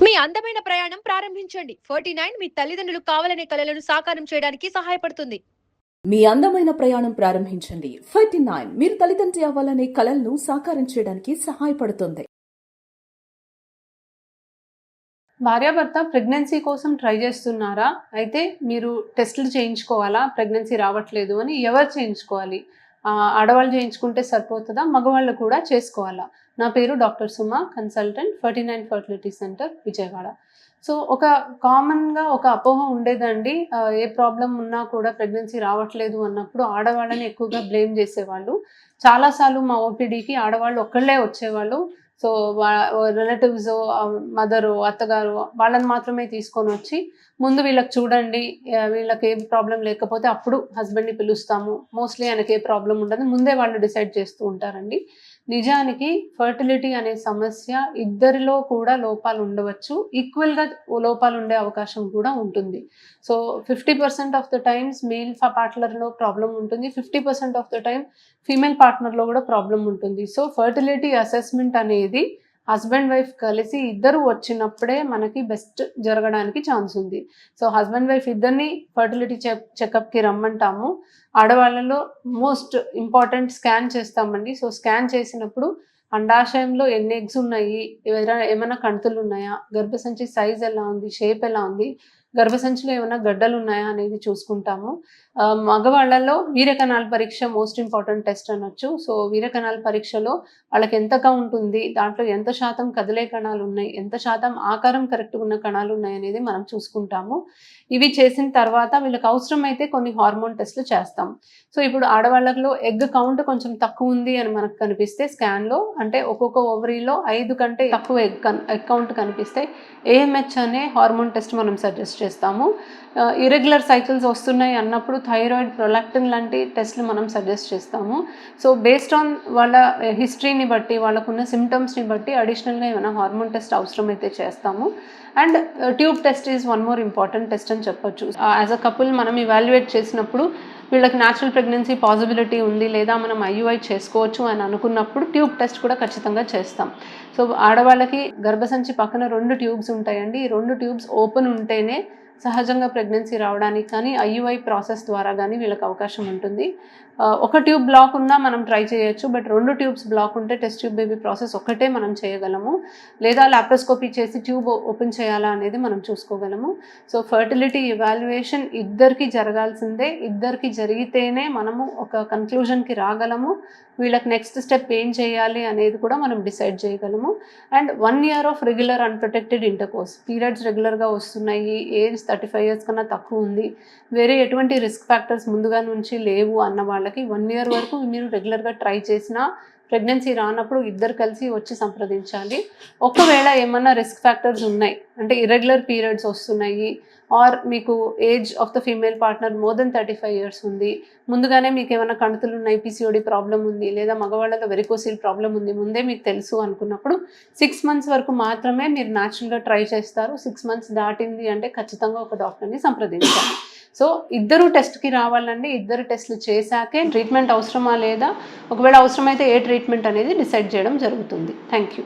మీ అందమైన ప్రయాణం ప్రారంభించండి. 49 మీ తల్లిదండ్రులు కావాలనే కలలను సాకారం చేయడానికి సహాయపడుతుంది. మీ అందమైన ప్రయాణం ప్రారంభించండి. 49 మీరు తల్లిదండ్రి అవ్వాలనే కలలను సాకారం చేయడానికి సహాయపడుతుంది. భార్యాభర్త ప్రెగ్నెన్సీ కోసం ట్రై చేస్తున్నారా? అయితే మీరు టెస్టులు చేయించుకోవాలా? ప్రెగ్నెన్సీ రావట్లేదు అని ఎవరు చేయించుకోవాలి? ఆడవాళ్ళు చేయించుకుంటే సరిపోతుందా? మగవాళ్ళు కూడా చేసుకోవాలా? నా పేరు doctor Suma, consultant 49 fertility centre, Vijayawada. So కామన్గా ఒక అపోహ ఉండేదండి. ఏ ప్రాబ్లం ఉన్నా కూడా ప్రెగ్నెన్సీ రావట్లేదు అన్నప్పుడు ఆడవాళ్ళని ఎక్కువగా బ్లేమ్ చేసేవాళ్ళు. చాలాసార్లు మా ఓపీడీకి ఆడవాళ్ళు ఒక్కళ్ళే వచ్చేవాళ్ళు. సో రిలేటివ్స్, మదరు, అత్తగారు వాళ్ళని మాత్రమే తీసుకొని వచ్చి ముందు వీళ్ళకి చూడండి, వీళ్ళకి ఏ ప్రాబ్లం లేకపోతే అప్పుడు హస్బెండ్ని పిలుస్తాము, మోస్ట్లీ ఆయనకి ఏ ప్రాబ్లం ఉండదు ముందే వాళ్ళు డిసైడ్ చేస్తూ ఉంటారండి. నిజానికి ఫర్టిలిటీ అనే సమస్య ఇద్దరిలో కూడా లోపాలు ఉండవచ్చు, ఈక్వల్గా లోపాలు ఉండే అవకాశం కూడా ఉంటుంది. So 50% of the times male పార్ట్నర్లో ప్రాబ్లం ఉంటుంది, 50% ఆఫ్ ద టైం ఫీమేల్ పార్ట్నర్లో కూడా ప్రాబ్లం ఉంటుంది. సో ఫర్టిలిటీ అసెస్మెంట్ అనేది హస్బెండ్ వైఫ్ కలిసి ఇద్దరు వచ్చినప్పుడే మనకి బెస్ట్ జరగడానికి ఛాన్స్ ఉంది. సో హస్బెండ్ వైఫ్ ఇద్దరిని ఫర్టిలిటీ చెకప్కి రమ్మంటాము. ఆడవాళ్ళలో మోస్ట్ ఇంపార్టెంట్ స్కాన్ చేస్తామండి. సో స్కాన్ చేసినప్పుడు అండాశయంలో ఎన్ని ఎగ్స్ ఉన్నాయి, ఏమైనా కణుతులు ఉన్నాయా, గర్భసంచి సైజ్ ఎలా ఉంది, షేప్ ఎలా ఉంది, గర్భసంచిలో ఏమైనా గడ్డలు ఉన్నాయా అనేది చూసుకుంటాము. మగవాళ్ళలో వీర్యకణాల పరీక్ష మోస్ట్ ఇంపార్టెంట్ టెస్ట్ అనొచ్చు. సో వీర్యకణాల పరీక్షలో వాళ్ళకి ఎంత కౌంట్ ఉంది, దాంట్లో ఎంత శాతం కదిలే కణాలు ఉన్నాయి, ఎంత శాతం ఆకారం కరెక్ట్గా ఉన్న కణాలు ఉన్నాయి అనేది మనం చూసుకుంటాము. ఇవి చేసిన తర్వాత వీళ్ళకి అవసరమైతే కొన్ని హార్మోన్ టెస్ట్లు చేస్తాం. సో ఇప్పుడు ఆడవాళ్ళలో ఎగ్ కౌంట్ కొంచెం తక్కువ ఉంది అని మనకు కనిపిస్తే స్కాన్లో, అంటే ఒక్కొక్క ఓవరీలో 5 కంటే తక్కువ ఎగ్ కౌంట్ కనిపిస్తే AMH అనే హార్మోన్ టెస్ట్ మనం సజెస్ట్ చేస్తాము. ఇరెగ్యులర్ సైకిల్స్ వస్తున్నాయి అన్నప్పుడు థైరాయిడ్, ప్రొలాక్టిన్ లాంటి టెస్ట్లు మనం సజెస్ట్ చేస్తాము. సో బేస్డ్ ఆన్ వాళ్ళ హిస్టరీని బట్టి, వాళ్ళకున్న సిమ్టమ్స్ని బట్టి అడిషనల్గా ఏమైనా హార్మోన్ టెస్ట్ అవసరమైతే చేస్తాము. And tube test is one more important test అని చెప్పొచ్చు. యాజ్ అ కపుల్ మనం ఇవాల్యుయేట్ చేసినప్పుడు వీళ్ళకి న్యాచురల్ ప్రెగ్నెన్సీ పాసిబిలిటీ ఉంది, లేదా మనం IUI చేసుకోవచ్చు అని అనుకున్నప్పుడు ట్యూబ్ టెస్ట్ కూడా ఖచ్చితంగా చేస్తాం. సో ఆడవాళ్ళకి గర్భసంచి పక్కన 2 ట్యూబ్స్ ఉంటాయండి. ఈ 2 ట్యూబ్స్ ఓపెన్ ఉంటేనే సహజంగా ప్రెగ్నెన్సీ రావడానికి కానీ IUI ప్రాసెస్ ద్వారా కానీ వీళ్ళకి అవకాశం ఉంటుంది. ఒక ట్యూబ్ బ్లాక్ ఉన్నా మనం ట్రై చేయొచ్చు, బట్ 2 ట్యూబ్స్ బ్లాక్ ఉంటే టెస్ట్ ట్యూబ్ బేబీ ప్రాసెస్ ఒక్కటే మనం చేయగలము, లేదా లాప్రోస్కోపీ చేసి ట్యూబ్ ఓపెన్ చేయాలా అనేది మనం చూసుకోగలము. సో ఫర్టిలిటీ ఇవాల్యుయేషన్ ఇద్దరికి జరగాల్సిందే, ఇద్దరికి జరిగితేనే మనము ఒక కన్క్లూజన్కి రాగలము. వీళ్ళకి నెక్స్ట్ స్టెప్ ఏం చేయాలి అనేది కూడా మనం డిసైడ్ చేయగలము. And 1 year of regular unprotected intercourse, periods రెగ్యులర్గా వస్తున్నాయి, ఏజ్ 35 years కన్నా తక్కువ ఉంది, వేరే ఎటువంటి రిస్క్ ఫ్యాక్టర్స్ ముందుగా నుంచి లేవు అన్న వాళ్ళకి 1 year వరకు మీరు రెగ్యులర్గా ట్రై చేసినా ప్రెగ్నెన్సీ రానప్పుడు ఇద్దరు కలిసి వచ్చి సంప్రదించాలి. ఒకవేళ ఏమన్నా రిస్క్ ఫ్యాక్టర్స్ ఉన్నాయి, అంటే ఇర్రెగ్యులర్ పీరియడ్స్ వస్తున్నాయి, ఆర్ మీకు age of the female partner more than 35 years ఉంది, ముందుగానే మీకు ఏమైనా కణుతులు ఉన్నాయి, PCOD ప్రాబ్లం ఉంది, లేదా మగవాళ్ళలో వెరికోసిల్ ప్రాబ్లం ఉంది, ముందే మీకు తెలుసు అనుకున్నప్పుడు 6 months వరకు మాత్రమే మీరు న్యాచురల్గా ట్రై చేస్తారు. 6 months దాటింది అంటే ఖచ్చితంగా ఒక డాక్టర్ని సంప్రదించాలి. సో ఇద్దరు టెస్ట్కి రావాలండి. ఇద్దరు టెస్ట్లు చేశాకే ట్రీట్మెంట్ అవసరమా లేదా, ఒకవేళ అవసరమైతే ఏ ట్రీట్మెంట్ అనేది డిసైడ్ చేయడం జరుగుతుంది. Thank you.